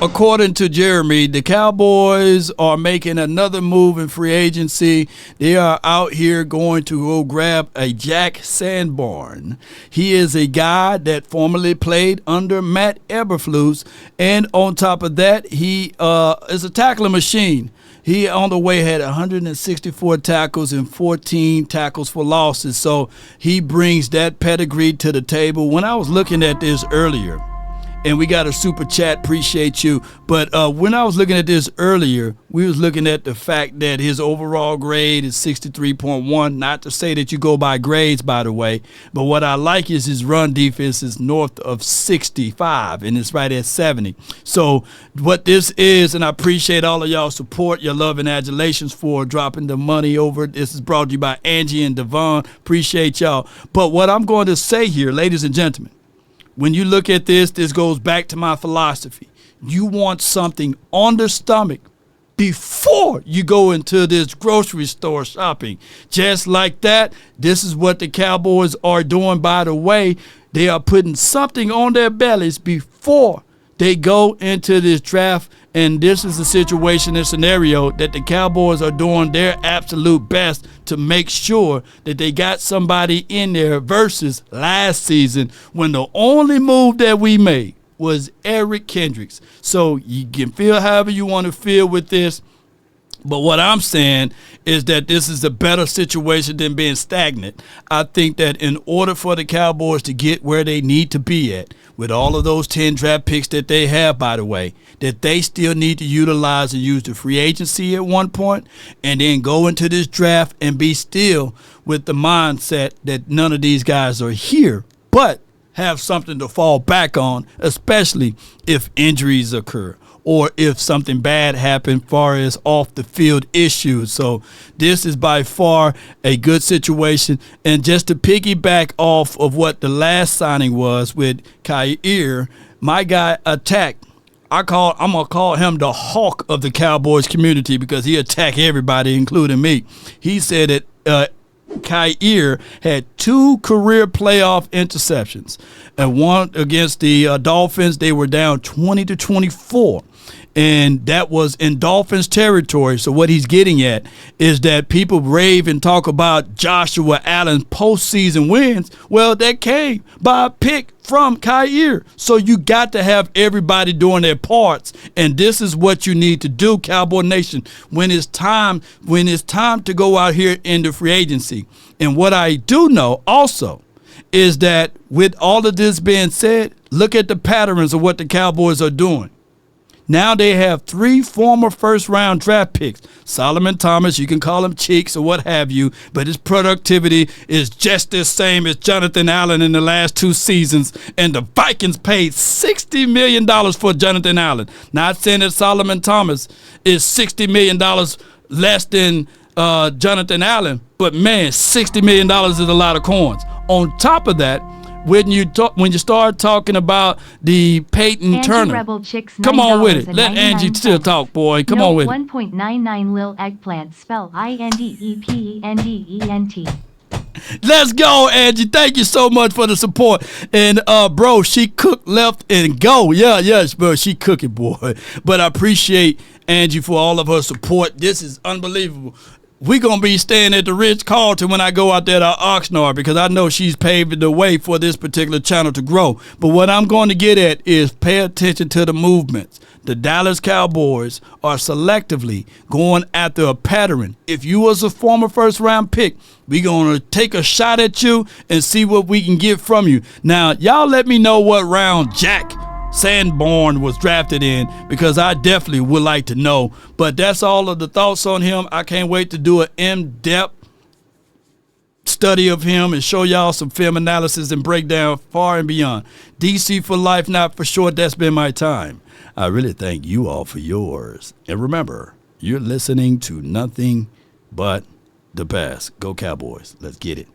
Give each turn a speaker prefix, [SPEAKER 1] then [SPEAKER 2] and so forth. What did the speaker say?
[SPEAKER 1] according to Jeremy, the Cowboys are making another move in free agency. They are out here going to go grab a Jack Sanborn. He is a guy that formerly played under Matt Eberflus, and on top of that, he is a tackling machine. He on the way had 164 tackles and 14 tackles for losses, so he brings that pedigree to the table. When I was looking at this earlier, and we got a super chat, appreciate you. But when I was looking at this earlier, we was looking at the fact that his overall grade is 63.1. Not to say that you go by grades, by the way, but what I like is his run defense is north of 65, and it's right at 70. So what this is, and I appreciate all of y'all's support, your love and adulations for dropping the money over. This is brought to you by Angie and Devon. Appreciate y'all. But what I'm going to say here, ladies and gentlemen, when you look at this goes back to my philosophy. You want something on the stomach before you go into this grocery store shopping. Just like that, this is what the Cowboys are doing, by the way. They are putting something on their bellies before they go into this draft, and this is a situation and scenario that the Cowboys are doing their absolute best to make sure that they got somebody in there versus last season when the only move that we made was Eric Kendricks. So you can feel however you want to feel with this. But what I'm saying is that this is a better situation than being stagnant. I think that in order for the Cowboys to get where they need to be at, with all of those 10 draft picks that they have, by the way, that they still need to utilize and use the free agency at one point, and then go into this draft and be still with the mindset that none of these guys are here, but have something to fall back on, especially if injuries occur or if something bad happened far as off the field issues. So this is by far a good situation. And just to piggyback off of what the last signing was with Khair, my guy attacked. I'm gonna call him the hawk of the Cowboys community because he attacked everybody, including me. He said that Khair had 2 career playoff interceptions, and one against the Dolphins. They were down 20-24. And that was in Dolphins territory. So what he's getting at is that people rave and talk about Joshua Allen's postseason wins. Well, that came by a pick from Khair. So you got to have everybody doing their parts. And this is what you need to do, Cowboy Nation, when it's time to go out here into free agency. And what I do know also is that with all of this being said, look at the patterns of what the Cowboys are doing. Now they have 3 former first-round draft picks. Solomon Thomas, you can call him Cheeks or what have you, but his productivity is just the same as Jonathan Allen in the last 2 seasons, and the Vikings paid $60 million for Jonathan Allen. Not saying that Solomon Thomas is $60 million less than Jonathan Allen, but, man, $60 million is a lot of coins. On top of that, when you start talking about the Peyton
[SPEAKER 2] Angie
[SPEAKER 1] Turner,
[SPEAKER 2] Rebel Chicks,
[SPEAKER 1] come on with it. Let Angie still talk, boy. Come on with it.
[SPEAKER 2] 1.99 Lil Eggplant, spell INDEPENDENT.
[SPEAKER 1] Let's go, Angie. Thank you so much for the support. And, bro, she cooked left and go. Yes, bro, she cooking, boy. But I appreciate Angie for all of her support. This is unbelievable. We're going to be staying at the Ritz-Carlton when I go out there to Oxnard because I know she's paving the way for this particular channel to grow. But what I'm going to get at is pay attention to the movements. The Dallas Cowboys are selectively going after a pattern. If you was a former first-round pick, we're going to take a shot at you and see what we can get from you. Now, y'all let me know what round Jack Sanborn was drafted in because I definitely would like to know. But that's all of the thoughts on him. I can't wait to do an in-depth study of him and show y'all some film analysis and breakdown far and beyond. DC for life, not for short. That's been my time. I really thank you all for yours. And remember, you're listening to nothing but the best. Go Cowboys. Let's get it.